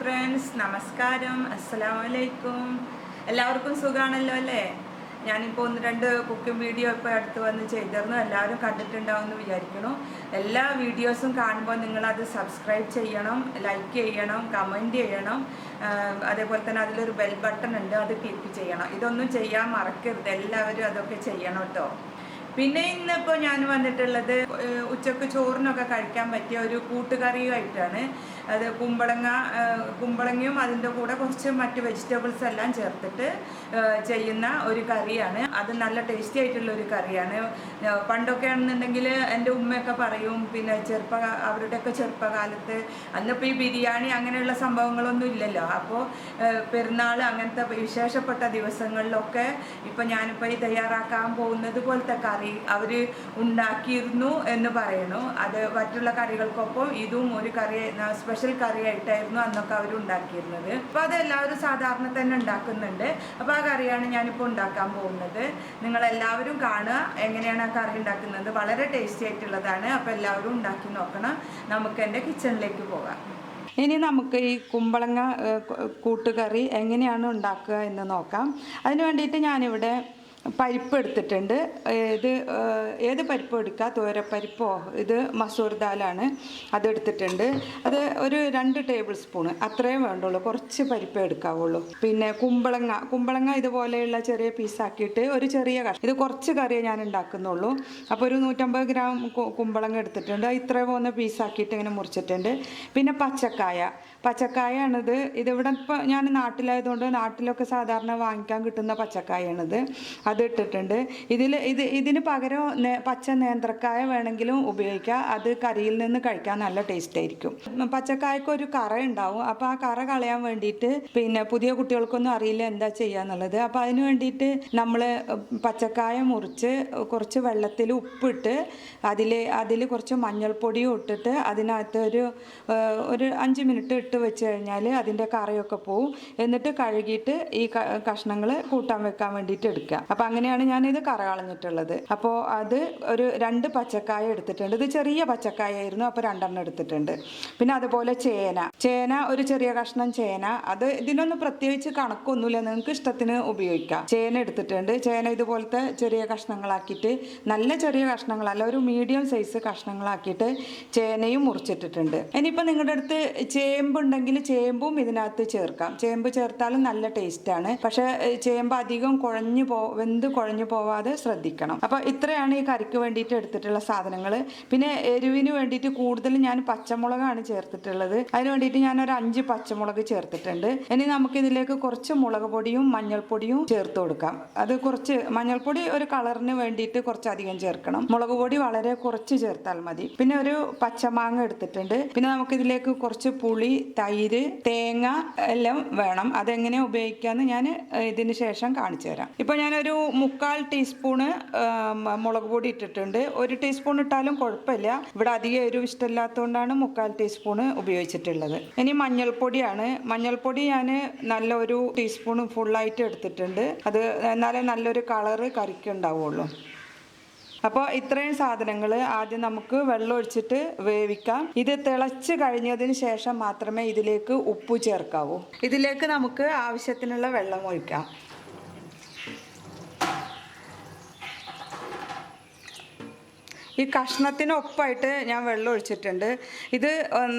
Friends, നമസ്കാരം, അസ്സലാമലൈക്കും. എല്ലാവർക്കും സുഖമാണല്ലോ അല്ലേ? ഞാനിപ്പോൾ 1-2 കുക്കിംഗ് വീഡിയോ ഇപ്പോൾ അടുത്ത് വന്ന് ചെയ്തിരുന്നു. എല്ലാവരും കണ്ടിട്ടുണ്ടാവുമെന്ന് വിചാരിക്കുന്നു. എല്ലാ വീഡിയോസും കാണുമ്പോൾ നിങ്ങളത് സബ്സ്ക്രൈബ് ചെയ്യണം, ലൈക്ക് ചെയ്യണം, കമൻറ്റ് ചെയ്യണം. അതേപോലെ തന്നെ അതിലൊരു ബെൽ ബട്ടൺ ഉണ്ട്, അത് ക്ലിക്ക് ചെയ്യണം. ഇതൊന്നും ചെയ്യാൻ മറക്കരുത്, എല്ലാവരും അതൊക്കെ ചെയ്യണം കേട്ടോ. പിന്നെ ഇന്നിപ്പോൾ ഞാൻ വന്നിട്ടുള്ളത് ഉച്ചക്ക് ചോറിനൊക്കെ കഴിക്കാൻ പറ്റിയ ഒരു കൂട്ടുകറിയുമായിട്ടാണ്. അത് കുമ്പളങ്ങയും അതിൻ്റെ കൂടെ കുറച്ച് മറ്റ് വെജിറ്റബിൾസ് എല്ലാം ചേർത്തിട്ട് ചെയ്യുന്ന ഒരു കറിയാണ്. അത് നല്ല ടേസ്റ്റി ആയിട്ടുള്ള ഒരു കറിയാണ്. പണ്ടൊക്കെ ആണെന്നുണ്ടെങ്കിൽ എൻ്റെ ഉമ്മയൊക്കെ പറയും, പിന്നെ അവരുടെയൊക്കെ ചെറുപ്പകാലത്ത് അന്നിപ്പോൾ ഈ ബിരിയാണി അങ്ങനെയുള്ള സംഭവങ്ങളൊന്നും ഇല്ലല്ലോ. അപ്പോൾ പെരുന്നാൾ അങ്ങനത്തെ വിശേഷപ്പെട്ട ദിവസങ്ങളിലൊക്കെ ഇപ്പോൾ ഞാനിപ്പോൾ ഈ തയ്യാറാക്കാൻ പോകുന്നത് പോലത്തെ കറി അവർ ഉണ്ടാക്കിയിരുന്നു എന്ന് പറയുന്നു. അത് മറ്റുള്ള കറികൾക്കൊപ്പം ഇതും ഒരു സ്പെഷ്യൽ കറിയായിട്ടായിരുന്നു അന്നൊക്കെ അവർ ഉണ്ടാക്കിയിരുന്നത്. അപ്പോൾ അത് എല്ലാവരും സാധാരണ തന്നെ ഉണ്ടാക്കുന്നുണ്ട്. അപ്പോൾ ആ കറിയാണ് ഞാനിപ്പോൾ ഉണ്ടാക്കാൻ പോകുന്നത്. നിങ്ങളെല്ലാവരും കാണുക എങ്ങനെയാണ് ആ കറി ഉണ്ടാക്കുന്നത്. വളരെ ടേസ്റ്റി ആയിട്ടുള്ളതാണ്. അപ്പോൾ എല്ലാവരും ഉണ്ടാക്കി നോക്കണം. നമുക്ക് എൻ്റെ കിച്ചണിലേക്ക് പോകാം. ഇനി നമുക്ക് ഈ കുമ്പളങ്ങ കൂട്ടുകറി എങ്ങനെയാണ് ഉണ്ടാക്കുക എന്ന് നോക്കാം. അതിന് വേണ്ടിയിട്ട് ഞാനിവിടെ പരിപ്പ് എടുത്തിട്ടുണ്ട്. ഏത് പരിപ്പ് എടുക്കുക, തോരപ്പരിപ്പോ, ഇത് മസൂർ ദാലാണ്, അതെടുത്തിട്ടുണ്ട്. അത് ഒരു 2 ടേബിൾ സ്പൂണ് അത്രയും വേണ്ടുള്ളൂ, കുറച്ച് പരിപ്പ് എടുക്കാവുള്ളൂ. പിന്നെ കുമ്പളങ്ങ ഇതുപോലെയുള്ള ചെറിയ പീസാക്കിയിട്ട് ഒരു ചെറിയ കഷ്ണം, ഇത് കുറച്ച് കറിയേ ഞാൻ ഉണ്ടാക്കുന്നുള്ളൂ. അപ്പോൾ ഒരു 150 ഗ്രാം കുമ്പളങ്ങ എടുത്തിട്ടുണ്ട്. ഇത്രയും പോകുന്ന പീസാക്കിയിട്ട് ഇങ്ങനെ മുറിച്ചിട്ടുണ്ട്. പിന്നെ പച്ചക്കായാണിത്. ഇതിവിടെ ഇപ്പോൾ ഞാൻ നാട്ടിലായതുകൊണ്ട് നാട്ടിലൊക്കെ സാധാരണ വാങ്ങിക്കാൻ കിട്ടുന്ന പച്ചക്കായാണിത്. അത് ഇട്ടിട്ടുണ്ട്. ഇതിന് പകരം പച്ച നേന്ത്രക്കായ വേണമെങ്കിലും ഉപയോഗിക്കാം. അത് കറിയിൽ നിന്ന് കഴിക്കാൻ നല്ല ടേസ്റ്റ് ആയിരിക്കും. പച്ചക്കായക്ക് ഒരു കറ ഉണ്ടാവും. അപ്പോൾ ആ കറ കളയാൻ വേണ്ടിയിട്ട്, പിന്നെ പുതിയ കുട്ടികൾക്കൊന്നും അറിയില്ല എന്താ ചെയ്യാന്നുള്ളത്. അപ്പോൾ അതിന് വേണ്ടിയിട്ട് നമ്മൾ പച്ചക്കായ മുറിച്ച് കുറച്ച് വെള്ളത്തിൽ ഉപ്പിട്ട് അതിൽ കുറച്ച് മഞ്ഞൾപ്പൊടിയും ഇട്ടിട്ട് അതിനകത്ത് ഒരു 5 മിനിറ്റ് ഇട്ട് വെച്ച് കഴിഞ്ഞാൽ അതിൻ്റെ കറയൊക്കെ പോവും. എന്നിട്ട് കഴുകിയിട്ട് ഈ കഷ്ണങ്ങൾ കൂട്ടാൻ വെക്കാൻ വേണ്ടിയിട്ട് എടുക്കുക. അപ്പോൾ അങ്ങനെയാണ് ഞാനിത് കറ കളഞ്ഞിട്ടുള്ളത്. അപ്പോൾ അത് ഒരു 2 പച്ചക്കായ എടുത്തിട്ടുണ്ട്. ഇത് ചെറിയ പച്ചക്കായ ആയിരുന്നു, അപ്പോൾ 2 എടുത്തിട്ടുണ്ട്. പിന്നെ അതുപോലെ ചേന ഒരു ചെറിയ കഷ്ണം ചേന. അത് ഇതിനൊന്നും പ്രത്യേകിച്ച് കണക്കൊന്നുമില്ല, നിങ്ങൾക്ക് ഇഷ്ടത്തിന് ഉപയോഗിക്കാം. ചേന എടുത്തിട്ടുണ്ട്. ചേന ഇതുപോലത്തെ ചെറിയ കഷ്ണങ്ങളാക്കിയിട്ട്, നല്ല ചെറിയ കഷ്ണങ്ങളല്ല, ഒരു മീഡിയം സൈസ് കഷ്ണങ്ങളാക്കിയിട്ട് ചേനയും മുറിച്ചിട്ടിട്ടുണ്ട്. ഇനിയിപ്പോൾ നിങ്ങളുടെ അടുത്ത് ചേമ്പുണ്ടെങ്കിൽ ചേമ്പും ഇതിനകത്ത് ചേർക്കാം. ചേമ്പ് ചേർത്താലും നല്ല ടേസ്റ്റാണ്. പക്ഷേ ചേമ്പ് അധികം വെന്ത് കുഴഞ്ഞു പോവാതെ ശ്രദ്ധിക്കണം. അപ്പോൾ ഇത്രയാണ് ഈ കറിക്ക് വേണ്ടിയിട്ട് എടുത്തിട്ടുള്ള സാധനങ്ങൾ. പിന്നെ എരിവിന് വേണ്ടിയിട്ട് കൂടുതൽ ഞാൻ പച്ചമുളകാണ് ചേർത്തിട്ടുള്ളത്. അതിന് വേണ്ടിയിട്ട് ഞാനൊരു 5 പച്ചമുളക് ചേർത്തിട്ടുണ്ട്. ഇനി നമുക്കിതിലേക്ക് കുറച്ച് മുളക് പൊടിയും മഞ്ഞൾപ്പൊടിയും ചേർത്ത് കൊടുക്കാം. അത് കുറച്ച് മഞ്ഞൾപ്പൊടി ഒരു കളറിന് വേണ്ടിയിട്ട് കുറച്ചധികം ചേർക്കണം. മുളക് പൊടി വളരെ കുറച്ച് ചേർത്താൽ മതി. പിന്നെ ഒരു പച്ചമാങ്ങ എടുത്തിട്ടുണ്ട്. പിന്നെ നമുക്കിതിലേക്ക് കുറച്ച് പുളി, തൈര്, തേങ്ങ എല്ലാം വേണം. അതെങ്ങനെ ഉപയോഗിക്കാമെന്ന് ഞാൻ ഇതിന് ശേഷം കാണിച്ചു തരാം. ഇപ്പോൾ ഞാനൊരു 1/4 ടീസ്പൂണ് മുളക് പൊടി ഇട്ടിട്ടുണ്ട്. 1 ടീസ്പൂൺ ഇട്ടാലും കുഴപ്പമില്ല. ഇവിടെ അധികം എരിവ് ഇഷ്ടമില്ലാത്തതുകൊണ്ടാണ് 1/4 ടീസ്പൂണ് ഉപയോഗിച്ചിട്ടുള്ളത്. ഇനി മഞ്ഞൾപ്പൊടി ഞാൻ നല്ലൊരു ടീസ്പൂൺ ഫുള്ളായിട്ട് എടുത്തിട്ടുണ്ട്. അത് എന്നാലേ നല്ലൊരു കളറ് കറിക്ക് ഉണ്ടാവുള്ളൂ. അപ്പോൾ ഇത്രയും സാധനങ്ങൾ ആദ്യം നമുക്ക് വെള്ളം ഒഴിച്ചിട്ട് വേവിക്കാം. ഇത് തിളച്ച് കഴിഞ്ഞതിന് ശേഷം മാത്രമേ ഇതിലേക്ക് ഉപ്പ് ചേർക്കാവൂ. ഇതിലേക്ക് നമുക്ക് ആവശ്യത്തിനുള്ള വെള്ളം ഒഴിക്കാം. ഈ കഷ്ണത്തിനൊപ്പമായിട്ട് ഞാൻ വെള്ളം ഒഴിച്ചിട്ടുണ്ട്. ഇത്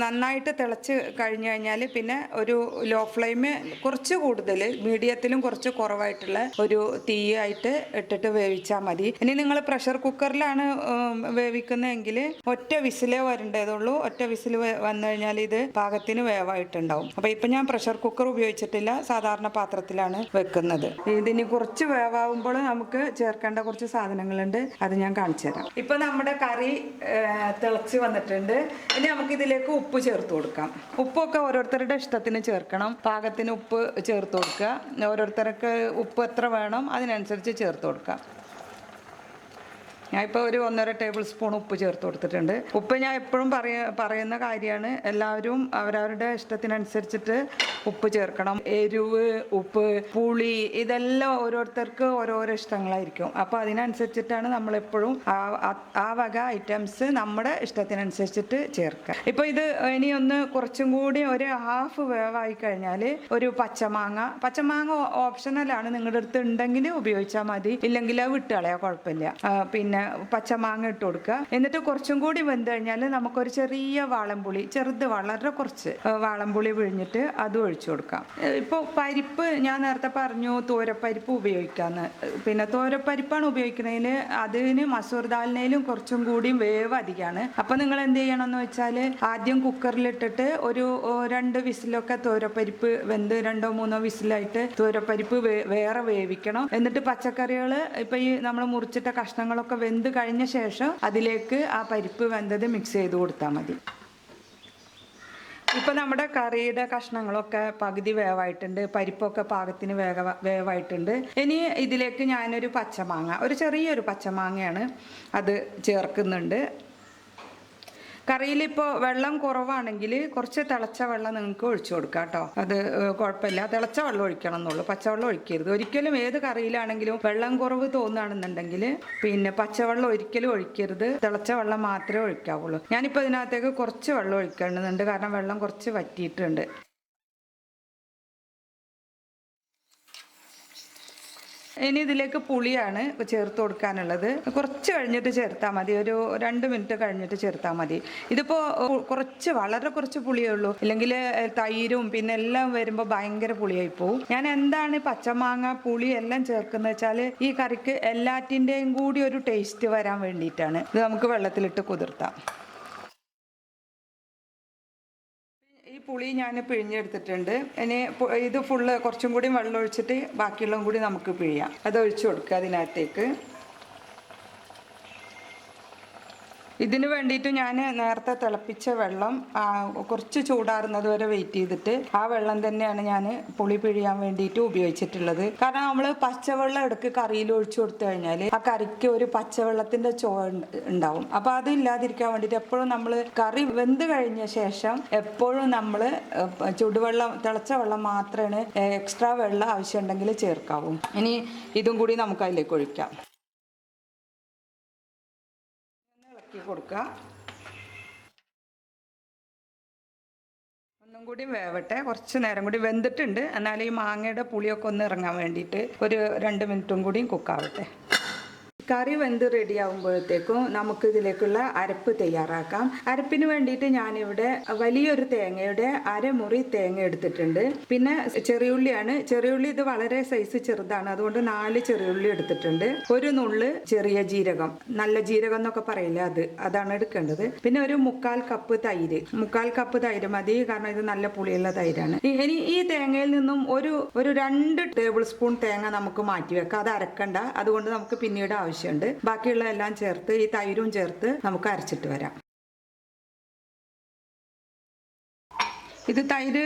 നന്നായിട്ട് തിളച്ച് കഴിഞ്ഞ് കഴിഞ്ഞാൽ പിന്നെ ഒരു ലോ ഫ്ലെയിം, കുറച്ച് കൂടുതൽ മീഡിയത്തിലും കുറച്ച് കുറവായിട്ടുള്ള ഒരു തീയായിട്ട് ഇട്ടിട്ട് വേവിച്ചാൽ മതി. ഇനി നിങ്ങൾ പ്രഷർ കുക്കറിലാണ് വേവിക്കുന്നതെങ്കിൽ ഒറ്റ വിസിലേ വരേണ്ടതുള്ളൂ. ഒറ്റ വിസിൽ വന്നു കഴിഞ്ഞാൽ ഇത് പാകത്തിന് വേവായിട്ടുണ്ടാവും. അപ്പോൾ ഇപ്പം ഞാൻ പ്രഷർ കുക്കർ ഉപയോഗിച്ചിട്ടില്ല, സാധാരണ പാത്രത്തിലാണ് വെക്കുന്നത്. ഇതിന് കുറച്ച് വേവാകുമ്പോൾ നമുക്ക് ചേർക്കേണ്ട കുറച്ച് സാധനങ്ങളുണ്ട്, അത് ഞാൻ കാണിച്ചു തരാം. ഇപ്പം നമ്മുടെ കറി തിളച്ച് വന്നിട്ടുണ്ട്. ഇനി നമുക്ക് ഇതിലേക്ക് ഉപ്പ് ചേർത്ത് കൊടുക്കാം. ഉപ്പൊക്കെ ഓരോരുത്തരുടെ ഇഷ്ടത്തിന് ചേർക്കണം. പാകത്തിന് ഉപ്പ് ചേർത്ത് കൊടുക്കുക. ഓരോരുത്തർക്ക് ഉപ്പ് എത്ര വേണം അതിനനുസരിച്ച് ചേർത്ത് കൊടുക്കാം. ഞാൻ ഇപ്പോൾ ഒരു 1.5 ടേബിൾ സ്പൂൺ ഉപ്പ് ചേർത്ത് കൊടുത്തിട്ടുണ്ട്. ഉപ്പ് ഞാൻ എപ്പോഴും പറയുന്ന കാര്യമാണ്, എല്ലാവരും അവരവരുടെ ഇഷ്ടത്തിനനുസരിച്ചിട്ട് ഉപ്പ് ചേർക്കണം. എരിവ്, ഉപ്പ്, പുളി ഇതെല്ലാം ഓരോരുത്തർക്ക് ഓരോരോ ഇഷ്ടങ്ങളായിരിക്കും. അപ്പോൾ അതിനനുസരിച്ചിട്ടാണ് നമ്മളെപ്പോഴും ആ വക ഐറ്റംസ് നമ്മുടെ ഇഷ്ടത്തിനനുസരിച്ചിട്ട് ചേർക്കുക. ഇപ്പോൾ ഇത് ഇനി ഒന്ന് കുറച്ചും കൂടി ഒരു ഹാഫ് വേവായി കഴിഞ്ഞാൽ ഒരു പച്ചമാങ്ങ ഓപ്ഷണലാണ്, നിങ്ങളുടെ അടുത്ത് ഉണ്ടെങ്കിൽ ഉപയോഗിച്ചാൽ മതി, ഇല്ലെങ്കിൽ അത് വിട്ടുകളയാ കുഴപ്പമില്ല. പിന്നെ പച്ചമാങ്ങ ഇട്ട് കൊടുക്കുക. എന്നിട്ട് കുറച്ചും കൂടി വെന്ത് കഴിഞ്ഞാൽ നമുക്കൊരു ചെറിയ വാളംപുളി, ചെറുത് വളരെ കുറച്ച് വാളംപുളി പിഴിഞ്ഞിട്ട് അത് ഒഴിച്ചു കൊടുക്കാം. ഇപ്പോൾ പരിപ്പ് ഞാൻ നേരത്തെ പറഞ്ഞു തോരപ്പരിപ്പ് ഉപയോഗിക്കാമെന്ന്. പിന്നെ തോരപ്പരിപ്പാണ് ഉപയോഗിക്കുന്നതിൽ അതിന് മസൂർ ദാലിനേലും കുറച്ചും കൂടി വേവ് അധികമാണ്. അപ്പോൾ നിങ്ങൾ എന്ത് ചെയ്യണമെന്ന് വെച്ചാൽ ആദ്യം കുക്കറിലിട്ടിട്ട് ഒരു 2 വിസിലൊക്കെ തോരപ്പരിപ്പ് വെന്ത് 2-3 വിസിലായിട്ട് തോരപ്പരിപ്പ് വേറെ വേവിക്കണം. എന്നിട്ട് പച്ചക്കറികൾ ഇപ്പം ഈ നമ്മൾ മുറിച്ചിട്ട കഷ്ണങ്ങളൊക്കെ വെന്ത് കഴിഞ്ഞ ശേഷം അതിലേക്ക് ആ പരിപ്പ് വെന്തത് മിക്സ് ചെയ്ത് കൊടുത്താൽ മതി. ഇപ്പം നമ്മുടെ കറിയുടെ കഷ്ണങ്ങളൊക്കെ പകുതി വേവായിട്ടുണ്ട്, പരിപ്പൊക്കെ പാകത്തിന് വേവായിട്ടുണ്ട്. ഇനി ഇതിലേക്ക് ഞാനൊരു ഒരു ചെറിയൊരു പച്ചമാങ്ങയാണ് അത് ചേർക്കുന്നുണ്ട്. കറിയിലിപ്പോൾ വെള്ളം കുറവാണെങ്കിൽ കുറച്ച് തിളച്ച വെള്ളം നിങ്ങൾക്ക് ഒഴിച്ചു കൊടുക്കാം കേട്ടോ. അത് കുഴപ്പമില്ല, തിളച്ച വെള്ളം ഒഴിക്കണം എന്നുള്ളൂ, പച്ചവെള്ളം ഒഴിക്കരുത് ഒരിക്കലും. ഏത് കറിയിലാണെങ്കിലും വെള്ളം കുറവ് തോന്നുകയാണെന്നുണ്ടെങ്കിൽ പിന്നെ പച്ചവെള്ളം ഒരിക്കലും ഒഴിക്കരുത്, തിളച്ച വെള്ളം മാത്രമേ ഒഴിക്കാവുള്ളൂ. ഞാനിപ്പോൾ ഇതിനകത്തേക്ക് കുറച്ച് വെള്ളം ഒഴിക്കേണ്ടതുണ്ട്, കാരണം വെള്ളം കുറച്ച് വറ്റിയിട്ടുണ്ട്. ഇനി ഇതിലേക്ക് പുളിയാണ് ചേർത്ത് കൊടുക്കാനുള്ളത്. കുറച്ച് കഴിഞ്ഞിട്ട് ചേർത്താൽ മതി, ഒരു 2 മിനിറ്റ് കഴിഞ്ഞിട്ട് ചേർത്താൽ മതി. ഇതിപ്പോൾ വളരെ കുറച്ച് പുളിയേ ഉള്ളൂ, ഇല്ലെങ്കിൽ തൈരും പിന്നെ എല്ലാം വരുമ്പോൾ ഭയങ്കര പുളിയായി പോവും. ഞാൻ എന്താണ് പച്ചമാങ്ങ പുളി എല്ലാം ചേർക്കുന്നത് വെച്ചാൽ ഈ കറിക്ക് എല്ലാറ്റിൻ്റെയും കൂടി ഒരു ടേസ്റ്റ് വരാൻ വേണ്ടിയിട്ടാണ്. ഇത് നമുക്ക് വെള്ളത്തിലിട്ട് കുതിർത്താം. ഈ പുളി ഞാൻ പിഴിഞ്ഞെടുത്തിട്ടുണ്ട്. ഇനി ഇത് ഫുള്ള് കുറച്ചും കൂടി വെള്ളം ഒഴിച്ചിട്ട് ബാക്കിയുള്ളതും കൂടി നമുക്ക് പിഴിയാം. അത് ഒഴിച്ചു കൊടുക്കുക അതിനകത്തേക്ക്. ഇതിന് വേണ്ടിയിട്ട് ഞാൻ നേരത്തെ തിളപ്പിച്ച വെള്ളം കുറച്ച് ചൂടാറുന്നത് വരെ വെയിറ്റ് ചെയ്തിട്ട് ആ വെള്ളം തന്നെയാണ് ഞാൻ പുളി പിഴിയാൻ വേണ്ടിയിട്ട് ഉപയോഗിച്ചിട്ടുള്ളത്. കാരണം നമ്മൾ പച്ചവെള്ളം ഇടയ്ക്ക് കറിയിൽ ഒഴിച്ചു കൊടുത്തു കഴിഞ്ഞാൽ ആ കറിക്ക് ഒരു പച്ചവെള്ളത്തിൻ്റെ ചുവ ഉണ്ടാവും. അപ്പോൾ അത് ഇല്ലാതിരിക്കാൻ വേണ്ടിയിട്ട് എപ്പോഴും നമ്മൾ കറി വെന്ത് കഴിഞ്ഞ ശേഷം എപ്പോഴും നമ്മൾ ചുടുവെള്ളം, തിളച്ച വെള്ളം മാത്രമേ എക്സ്ട്രാ വെള്ളം ആവശ്യമുണ്ടെങ്കിൽ ചേർക്കാവൂ. ഇനി ഇതും കൂടി നമുക്ക് അതിലേക്ക് ഒഴിക്കാം. കൊടുക്കുക. ഒന്നും കൂടി വേവട്ടെ, കുറച്ച് നേരം കൂടി വെന്തിട്ടുണ്ട്. എന്നാൽ ഈ മാങ്ങയുടെ പുളിയൊക്കെ ഒന്ന് ഇറങ്ങാൻ വേണ്ടിയിട്ട് ഒരു 2 മിനിറ്റും കൂടി കുക്കാവട്ടെ. കറി വെന്ത് റെഡി ആകുമ്പോഴത്തേക്കും നമുക്ക് ഇതിലേക്കുള്ള അരപ്പ് തയ്യാറാക്കാം. അരപ്പിന് വേണ്ടിയിട്ട് ഞാനിവിടെ വലിയൊരു തേങ്ങയുടെ അരമുറി തേങ്ങ എടുത്തിട്ടുണ്ട്. പിന്നെ ചെറിയുള്ളിയാണ്. ചെറിയുള്ളി ഇത് വളരെ സൈസ് ചെറുതാണ്, അതുകൊണ്ട് 4 ചെറിയുള്ളി എടുത്തിട്ടുണ്ട്. ഒരു നുള്ള് ചെറിയ ജീരകം, നല്ല ജീരകം എന്നൊക്കെ പറയില്ല, അതാണ് എടുക്കേണ്ടത്. പിന്നെ ഒരു 1/4 കപ്പ് തൈര്. 1/4 കപ്പ് തൈര് മതി, കാരണം ഇത് നല്ല പുളിയുള്ള തൈരാണ്. ഇനി ഈ തേങ്ങയിൽ നിന്നും ഒരു 2 ടേബിൾ സ്പൂൺ തേങ്ങ നമുക്ക് മാറ്റി വെക്കാം. അത് അരക്കണ്ട, അതുകൊണ്ട് നമുക്ക് പിന്നീട് ആവശ്യമുണ്ട്. ബാക്കിയുള്ള എല്ലാം ചേർത്ത് ഈ തൈരും ചേർത്ത് നമുക്ക് അരച്ചിട്ട് വരാം. ഇത് തൈര്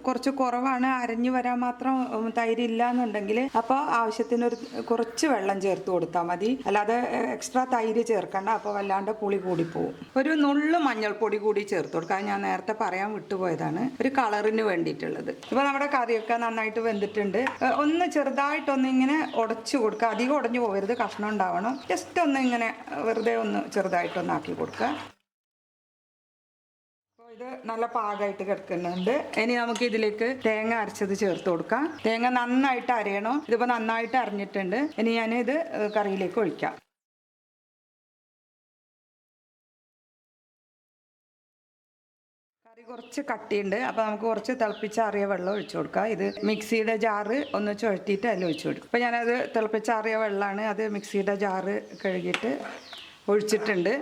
കുറച്ച് കുറവാണ്, അരഞ്ഞു വരാൻ മാത്രം തൈര് ഇല്ല എന്നുണ്ടെങ്കിൽ അപ്പോൾ ആവശ്യത്തിന് കുറച്ച് വെള്ളം ചേർത്ത് കൊടുത്താൽ മതി. അല്ലാതെ എക്സ്ട്രാ തൈര് ചേർക്കണ്ട, അപ്പോൾ വല്ലാണ്ട് പുളി കൂടിപ്പോവും. ഒരു നുള്ളു മഞ്ഞൾപ്പൊടി കൂടി ചേർത്ത് കൊടുക്കാം, ഞാൻ നേരത്തെ പറയാൻ വിട്ടുപോയതാണ്, ഒരു കളറിന് വേണ്ടിയിട്ടുള്ളത്. ഇപ്പോൾ നമ്മുടെ കറിയൊക്കെ നന്നായിട്ട് വെന്തിട്ടുണ്ട്. ഒന്ന് ചെറുതായിട്ടൊന്ന് ഇങ്ങനെ ഉടച്ചു കൊടുക്കുക, അധികം ഉടഞ്ഞു പോകരുത്, കഷ്ണം ഉണ്ടാവണം. ജസ്റ്റ് ഒന്ന് ഇങ്ങനെ വെറുതെ ഒന്ന് ചെറുതായിട്ടൊന്ന് ആക്കി കൊടുക്കുക. ഇത് നല്ല പാകമായിട്ട് കിടക്കുന്നുണ്ട്. ഇനി നമുക്ക് ഇതിലേക്ക് തേങ്ങ അരച്ചത് ചേർത്ത് കൊടുക്കാം. തേങ്ങ നന്നായിട്ട് അരയണം. ഇതിപ്പോൾ നന്നായിട്ട് അരഞ്ഞിട്ടുണ്ട്. ഇനി ഞാനിത് കറിയിലേക്ക് ഒഴിക്കാം. കറി കുറച്ച് കട്ടിയുണ്ട്, അപ്പോൾ നമുക്ക് കുറച്ച് തിളപ്പിച്ചാറിയ വെള്ളം ഒഴിച്ചു കൊടുക്കാം. ഇത് മിക്സിയുടെ ജാറ് ഒന്ന് ചുഴറ്റിയിട്ട് അതിൽ ഒഴിച്ചു കൊടുക്കും. അപ്പോൾ ഞാനത് തിളപ്പിച്ചാറിയ വെള്ളമാണ്, അത് മിക്സിയുടെ ജാറ് കഴുകിയിട്ട് ഒഴിച്ചിട്ടുണ്ട്.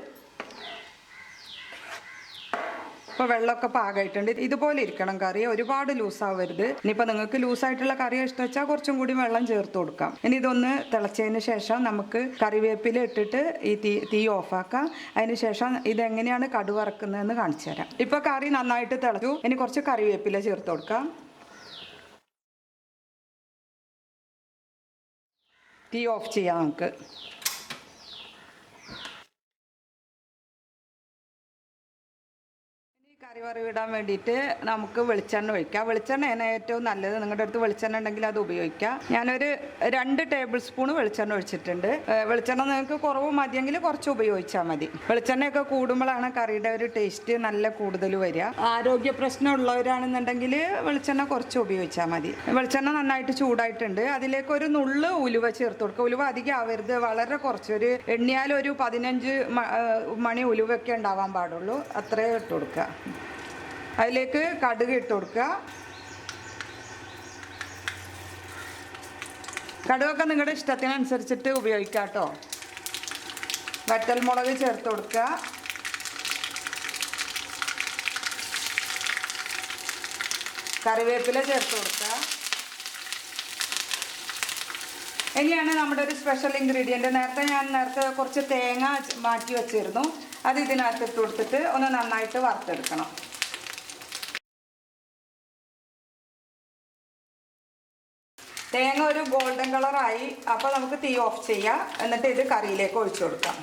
ഇപ്പോൾ വെള്ളമൊക്കെ പാകമായിട്ടുണ്ട്. ഇതുപോലെ ഇരിക്കണം കറി, ഒരുപാട് ലൂസാവരുത്. ഇനിയിപ്പോൾ നിങ്ങൾക്ക് ലൂസായിട്ടുള്ള കറി ഇഷ്ടം വെച്ചാൽ കുറച്ചും കൂടി വെള്ളം ചേർത്ത് കൊടുക്കാം. ഇനി ഇതൊന്ന് തിളച്ചതിന് ശേഷം നമുക്ക് കറിവേപ്പില ഇട്ടിട്ട് ഈ തീ ഓഫാക്കാം. അതിന് ശേഷം ഇതെങ്ങനെയാണ് കടുക് വറക്കുന്നതെന്ന് കാണിച്ചു തരാം. ഇപ്പോൾ കറി നന്നായിട്ട് തിളച്ചു. ഇനി കുറച്ച് കറിവേപ്പില ചേർത്ത് കൊടുക്കാം. തീ ഓഫ് ചെയ്യാം നമുക്ക്. കറി വറവിടാൻ വേണ്ടിയിട്ട് നമുക്ക് വെളിച്ചെണ്ണ ഒഴിക്കാം. വെളിച്ചെണ്ണയാണ് ഏറ്റവും നല്ലത്. നിങ്ങളുടെ അടുത്ത് വെളിച്ചെണ്ണ ഉണ്ടെങ്കിൽ അത് ഉപയോഗിക്കാം. ഞാനൊരു 2 ടേബിൾ സ്പൂൺ വെളിച്ചെണ്ണ ഒഴിച്ചിട്ടുണ്ട്. വെളിച്ചെണ്ണ നിങ്ങൾക്ക് കുറവ് മതിയെങ്കിൽ കുറച്ച് ഉപയോഗിച്ചാൽ മതി. വെളിച്ചെണ്ണയൊക്കെ കൂടുമ്പോഴാണ് കറിയുടെ ഒരു ടേസ്റ്റ് നല്ല കൂടുതൽ വരിക. ആരോഗ്യ പ്രശ്നമുള്ളവരാണെന്നുണ്ടെങ്കിൽ വെളിച്ചെണ്ണ കുറച്ച് ഉപയോഗിച്ചാൽ മതി. വെളിച്ചെണ്ണ നന്നായിട്ട് ചൂടായിട്ടുണ്ട്. അതിലേക്ക് ഒരു നുള്ള് ഉലുവ ചേർത്ത് കൊടുക്കുക. ഉലുവ അധികം ആവരുത്, വളരെ കുറച്ച്. ഒരു എണ്ണിയാൽ ഒരു 15 മണി ഉലുവൊക്കെ ഉണ്ടാവാൻ പാടുള്ളൂ. അത്രയും ഇട്ട് കൊടുക്കുക. അതിലേക്ക് കടുക് ഇട്ട് കൊടുക്കുക. കടുകൊക്കെ നിങ്ങളുടെ ഇഷ്ടത്തിനനുസരിച്ചിട്ട് ഉപയോഗിക്കാം കേട്ടോ. വറ്റൽമുളക് ചേർത്ത് കൊടുക്കുക. കറിവേപ്പില ചേർത്ത് കൊടുക്കുക. ഇനിയാണ് നമ്മുടെ ഒരു സ്പെഷ്യൽ ഇൻഗ്രീഡിയൻറ്റ്. നേരത്തെ കുറച്ച് തേങ്ങ മാറ്റി വെച്ചിരുന്നു. അത് ഇതിനകത്ത് ഇട്ട് കൊടുത്തിട്ട് ഒന്ന് നന്നായിട്ട് വറുത്തെടുക്കണം. തേങ്ങ ഒരു ഗോൾഡൻ കളറായി. അപ്പോൾ നമുക്ക് തീ ഓഫ് ചെയ്യാം. എന്നിട്ട് ഇത് കറിയിലേക്ക് ഒഴിച്ചു കൊടുക്കാം.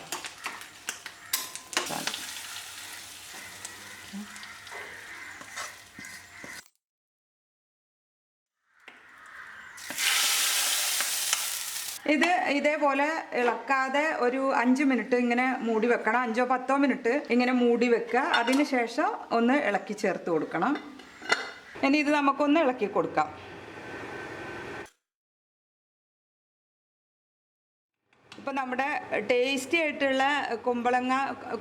ഇത് ഇതേപോലെ ഇളക്കാതെ ഒരു 5 മിനിറ്റ് ഇങ്ങനെ മൂടി വെക്കണം. 5-10 മിനിറ്റ് ഇങ്ങനെ മൂടി വെക്കുക. അതിന് ശേഷം ഒന്ന് ഇളക്കി ചേർത്ത് കൊടുക്കണം. ഇനി ഇത് നമുക്കൊന്ന് ഇളക്കി കൊടുക്കാം. ഇപ്പം നമ്മുടെ ടേസ്റ്റി ആയിട്ടുള്ള കുമ്പളങ്ങ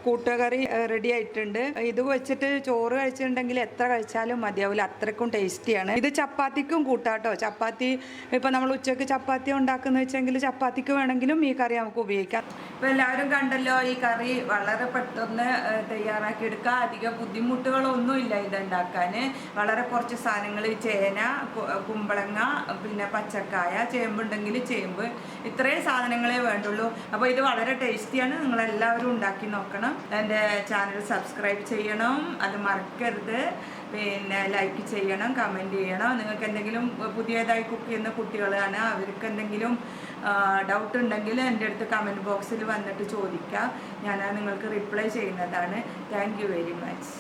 കൂട്ടുകറി റെഡി ആയിട്ടുണ്ട്. ഇത് വെച്ചിട്ട് ചോറ് കഴിച്ചിട്ടുണ്ടെങ്കിൽ എത്ര കഴിച്ചാലും മതിയാവില്ല, അത്രയ്ക്കും ടേസ്റ്റിയാണ്. ഇത് ചപ്പാത്തിക്കും കൂട്ടാട്ടോ. ചപ്പാത്തി ഇപ്പം നമ്മൾ ഉച്ചയ്ക്ക് ചപ്പാത്തി ഉണ്ടാക്കുന്ന വെച്ചെങ്കിൽ ചപ്പാത്തിക്ക് വേണമെങ്കിലും ഈ കറി നമുക്ക് ഉപയോഗിക്കാം. ഇപ്പം എല്ലാവരും കണ്ടല്ലോ, ഈ കറി വളരെ പെട്ടെന്ന് തയ്യാറാക്കി എടുക്കുക. അധികം ബുദ്ധിമുട്ടുകളൊന്നുമില്ല ഇതുണ്ടാക്കാൻ. വളരെ കുറച്ച് സാധനങ്ങൾ, ചേന, കുമ്പളങ്ങ, പിന്നെ പച്ചക്കായ, ചേമ്പുണ്ടെങ്കിൽ ചേമ്പ്, ഇത്രയും സാധനങ്ങളേ വേണ്ടുള്ളൂ. അപ്പോൾ ഇത് വളരെ ടേസ്റ്റിയാണ്. നിങ്ങളെല്ലാവരും ഉണ്ടാക്കി നോക്കണം. എൻ്റെ ചാനൽ സബ്സ്ക്രൈബ് ചെയ്യണം, അത് മറക്കരുത്. പിന്നെ ലൈക്ക് ചെയ്യണം, കമൻറ്റ് ചെയ്യണം. നിങ്ങൾക്ക് എന്തെങ്കിലും പുതിയതായി കുക്ക് ചെയ്യുന്ന കുട്ടികളാണ്, അവർക്ക് എന്തെങ്കിലും ഡൗട്ട് ഉണ്ടെങ്കിൽ എൻ്റെ അടുത്ത് കമൻറ്റ് ബോക്സിൽ വന്നിട്ട് ചോദിക്കാം. ഞാൻ നിങ്ങൾക്ക് റിപ്ലൈ ചെയ്യുന്നതാണ്. Thank you very much.